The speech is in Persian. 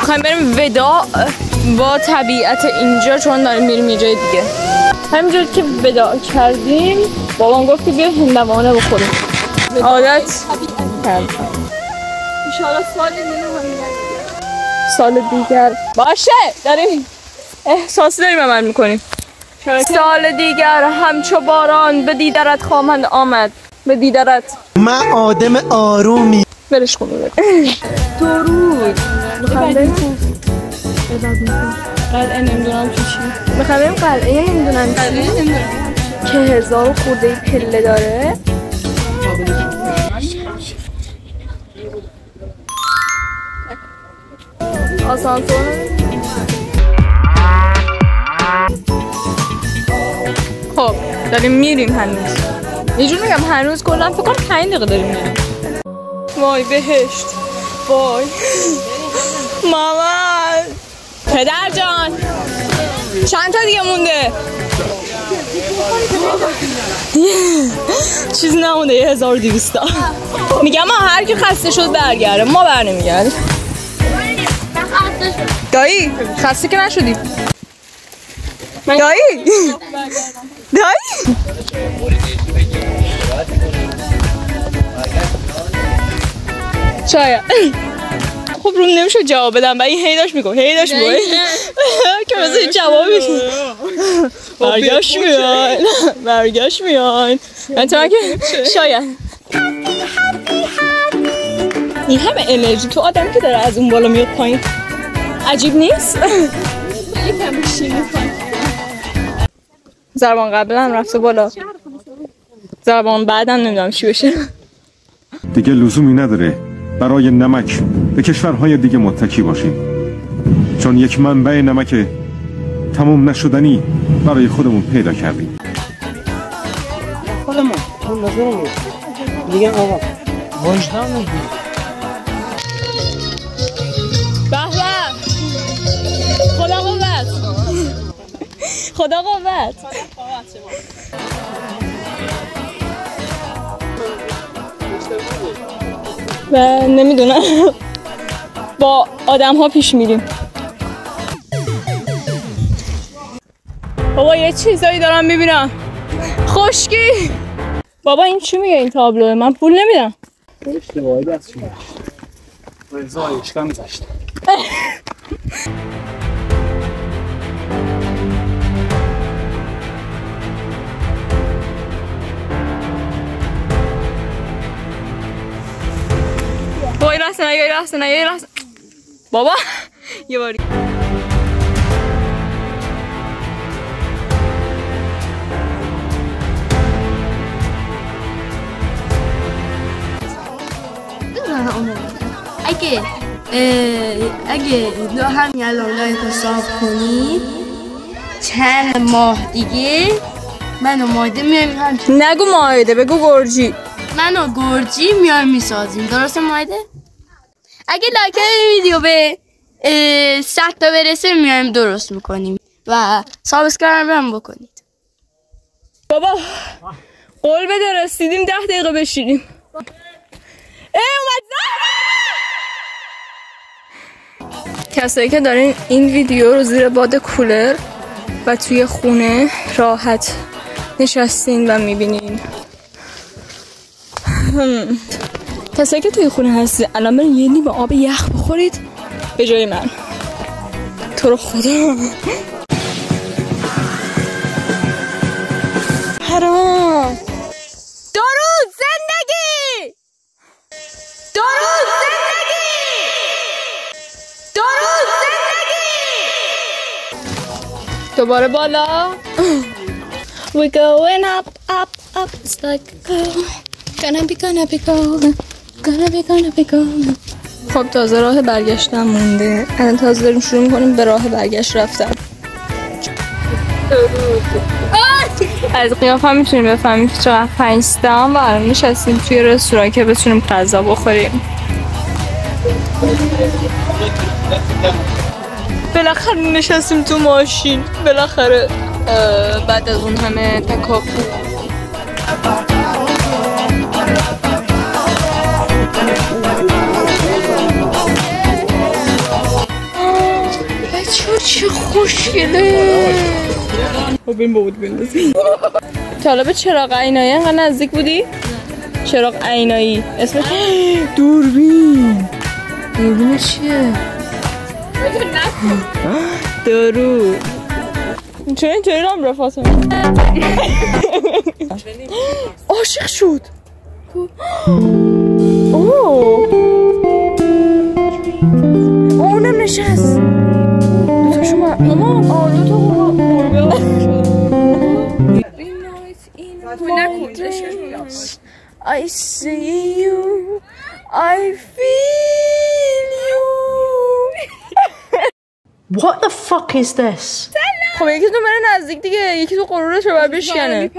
میخوایم بریم وداع با طبیعت اینجا، چون داریم میریم یه جای دیگه. همینجور که وداع کردیم بابام گفت که بیا هندوانه بخوریم. عادت کردم. انشاءالله سال دیگر باشه. داریم احساسی داریم عمل میکنیم. سال دیگر همچو باران به دیدرت خواهند آمد. به دیدرت. من آدم آرومی. برش کن درود. قلعه نمیدونم چی میخوام قلعه نمیدونم که 1000 خورده پله داره. آسانسور خب داریم میریم هنوز. یه جور میگم هنوز کلا فکر کنم 5 دقیقه داریم میریم. وای بهشت. وای مامان پدر جان چند تا دیگه مونده؟ چیزی نمونده. 1200 تا. میگم ما هر کی خسته شد برگرده، ما بر نمیگردیم. دایی خسته که نشدیم. دایی شاید خب روم نمیشه جواب بدم و این هی داشت میگم که مثلا جوابش برگشت میان انتما که شاید این همه انرژی تو آدم که داره از اون بالا میاد پایین عجیب نیست؟ یکم شیرین زربان قبلا هم رفته بالا، زربان بعدم نمیدونم چی بشه. دیگه لزومی نداره برای نمک به کشورهای دیگه متکی باشیم، چون یک منبع نمک تمام نشدنی برای خودمون پیدا کردیم. خودمون اون نظرمون دیگه آقا وجدان میگی. خدا قوت. خدا قوت. و نمیدونم با آدم ها پیش میریم. بابا یه چیزایی دارم میبینم خشکی. بابا این چی میگه این تابلوه؟ من پول نمیدم. اشتباهی دست شما رضا اشکا میذاشت. بابا یه لحظه بابا یه باری اگه دو همین الان لایک حساب کنید چند ماه دیگه من و مایده میایم همچون. نگو مایده بگو گرجی. من و گرجی میایم میسازیم. درسته مایده؟ اگه لایک ویدیو به 100 تا برسه میایم درست میکنیم و سابسکرایب هم بکنید. بابا قول بده رسیدیم 10 دقیقه بشینیم. اومد کسایی که دارین این ویدیو رو زیر باد کولر و توی خونه راحت نشستین و میبینین، کسایی که توی خونه هستید الان برین یه لیوان آب یخ بخورید به جای من. تو رو خدا حرام. درود زندگی، درود زندگی، درود زندگی. دوباره بالا. We going up, up, up. It's like gonna be golden. خب تازه راه برگشتم مونده. الان تازه داریم شروع میکنیم به راه برگشت رفتن. از قیافه میتونیم بفهمیم که چقدر خسته‌ام و الان نشستیم توی رستوران که بتونیم غذا بخوریم. بالاخره نشستیم تو ماشین. بالاخره بعد از اون همه تکاپو. چه خوشگله. خب این بود بندازی. تا حالا به چراغ عینایی انقدر نزدیک بودی؟ چراغ عینایی اسمش دوربین. دوربین چیه؟ دارو. چرا اینطوری رام رفت فاطمه؟ عاشق شد. اوه اونم نشست. دوتا شما ماما آره تو مرگه I see you I feel you. What the fuck is this? خب یکی تو بره نزدیک دیگه، یکی تو قرورش رو باید بشکنه.